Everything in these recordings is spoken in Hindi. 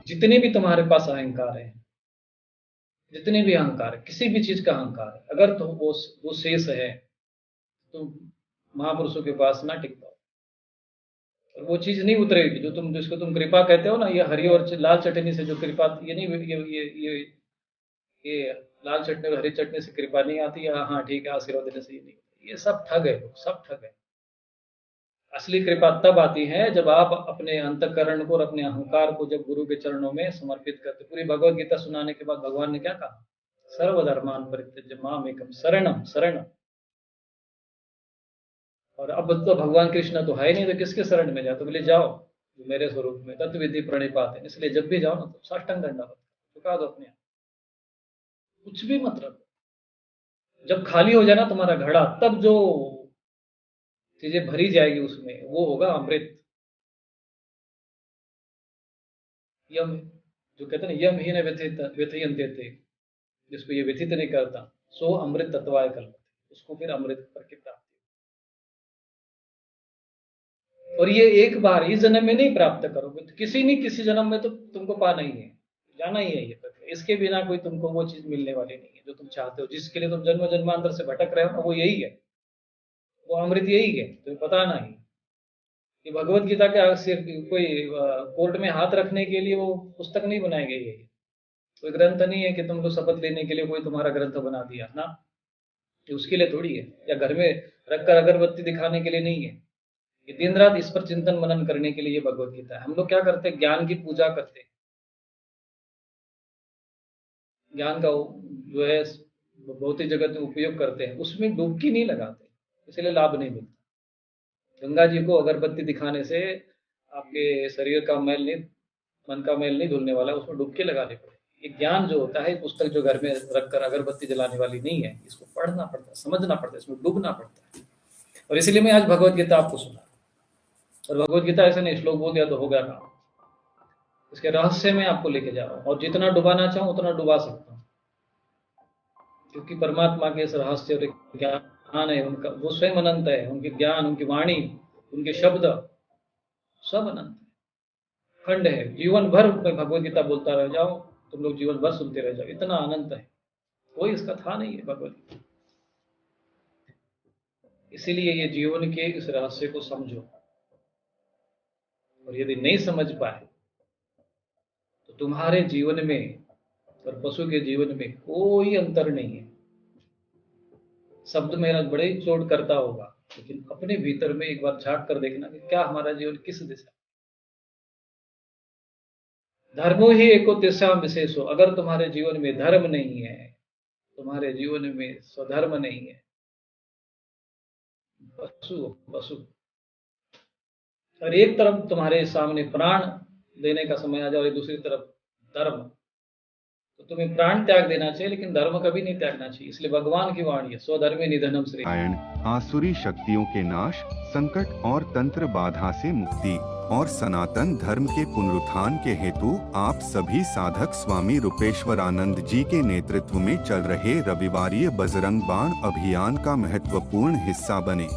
जितने भी तुम्हारे पास अहंकार है, जितने भी अहंकार है, किसी भी चीज का अहंकार है, अगर तो वो शेष है तो महापुरुषों के पास ना टिक पाओ, और वो चीज नहीं उतरेगी जो जिसको तुम कृपा कहते हो ना। ये हरी और लाल चटनी से जो कृपा, ये नहीं, ये लाल चटनी और हरी चटनी से कृपा नहीं आती है, हाँ ठीक है आशीर्वाद देने से ये नहीं होता। ये सब ठग है, लोग सब ठग है। असली कृपा तब आती है जब आप अपने अंतःकरण को और अपने अहंकार को जब गुरु के चरणों में समर्पित करते। पूरी भगवत गीता सुनाने के बाद भगवान ने क्या कहा? सर्वधर्मान परित्यज्य माम एकम शरणम शरणम। और अब तो भगवान कृष्ण तो है ही नहीं, तो किसके शरण में जाओ? तो बोले जाओ जो मेरे स्वरूप में तत्विधि प्रणिपात है। इसलिए जब भी जाओ ना तो साष्टांग दंडवत झुका दो अपने आप, कुछ भी मत रखो। जब खाली हो जाए ना तुम्हारा घड़ा, तब जो चीजें भरी जाएगी उसमें वो होगा अमृत। यम, जो कहते हैं ना, यम ही न व्यथयन्ते थे, जिसको ये व्यथित नहीं करता सो अमृत तत्वाय कल्पते, उसको फिर अमृत पर की प्राप्ति। और ये एक बार इस जन्म में नहीं प्राप्त करोगे तो किसी नहीं किसी जन्म में तो तुमको पाना ही है, जाना ही है ये प्रक्रिया। इसके बिना कोई तुमको वो चीज मिलने वाली नहीं है जो तुम चाहते हो, जिसके लिए तुम जन्म जन्मांतर से भटक रहे हो ना, वो यही है, वो अमृत यही है, तुम्हें पता नहीं। कि भगवत गीता के सिर्फ कोई कोर्ट में हाथ रखने के लिए वो पुस्तक नहीं बनाई गई है, कोई ग्रंथ नहीं है कि तुमको शपथ लेने के लिए कोई तुम्हारा ग्रंथ बना दिया ना, ये उसके लिए थोड़ी है। या घर में रखकर अगरबत्ती दिखाने के लिए नहीं है, ये दिन रात इस पर चिंतन मनन करने के लिए ये भगवत गीता है। हम लोग क्या करते हैं? ज्ञान की पूजा करते हैं, ज्ञान का जो है भौतिक जगत में उपयोग करते हैं, उसमें डुबकी नहीं लगाते, इसलिए लाभ नहीं मिलता। गंगा जी को अगरबत्ती दिखाने से आपके शरीर का मैल नहीं, मन का मैल नहीं धुलने वाला, उसमें डुबकी लगानी पड़ेगी। ये ज्ञान जो होता है, पुस्तक जो घर में रखकर अगरबत्ती जलाने वाली नहीं है, इसको पढ़ना पड़ता है, समझना पड़ता है, इसमें डूबना पड़ता है। और इसीलिए मैं आज भगवत गीता आपको सुना, और भगवत गीता ऐसे नहीं श्लोक बोल दिया तो हो गया काम। इसके रहस्य में आपको लेके जा रहा हूँ, और जितना डुबाना चाहूँ उतना डुबा सकता हूँ, क्योंकि परमात्मा के इस रहस्य और ज्ञान है उनका, वो स्वयं अनंत है। उनके ज्ञान, उनकी वाणी, उनके शब्द सब अनंत है, खंड है। जीवन भर भगवत गीता बोलता रह जाओ, तुम लोग जीवन भर सुनते रह जाओ, इतना अनंत है, कोई इसका था नहीं है भगवत गीता। इसीलिए ये जीवन के इस रहस्य को समझो, और यदि नहीं समझ पाए तो तुम्हारे जीवन में और पशु के जीवन में कोई अंतर नहीं है। शब्द मेरा बड़े ही चोट करता होगा, लेकिन अपने भीतर में एक बार झांक कर देखना कि क्या हमारा जीवन किस दिशा। धर्मो ही एको दिशा विशेषो, अगर तुम्हारे जीवन में धर्म नहीं है, तुम्हारे जीवन में स्वधर्म नहीं है, पशु पशु। और एक तरफ तुम्हारे सामने प्राण देने का समय आ जाए और दूसरी तरफ धर्म, तो तुम्हें प्राण त्याग देना चाहिए, लेकिन धर्म कभी नहीं त्यागना चाहिए। इसलिए भगवान की वाणी है, स्वधर्मे निधनम श्रेय। आसुरी शक्तियों के नाश, संकट और तंत्र बाधा से मुक्ति और सनातन धर्म के पुनरुत्थान के हेतु आप सभी साधक स्वामी रूपेश्वरानंद जी के नेतृत्व में चल रहे रविवारीय बजरंग बाण अभियान का महत्वपूर्ण हिस्सा बने।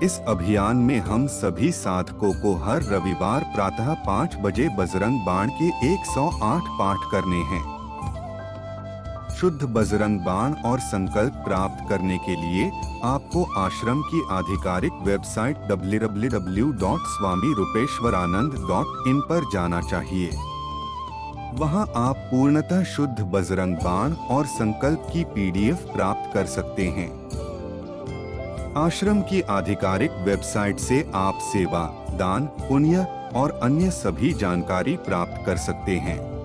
इस अभियान में हम सभी साधकों को हर रविवार प्रातः 5 बजे बजरंग बाण के 108 पाठ करने हैं। शुद्ध बजरंग बाण और संकल्प प्राप्त करने के लिए आपको आश्रम की आधिकारिक वेबसाइट www.swamirupeeshwaranand.in पर जाना चाहिए। वहां आप पूर्णतः शुद्ध बजरंग बाण और संकल्प की PDF प्राप्त कर सकते हैं। आश्रम की आधिकारिक वेबसाइट से आप सेवा, दान, पुण्य और अन्य सभी जानकारी प्राप्त कर सकते हैं।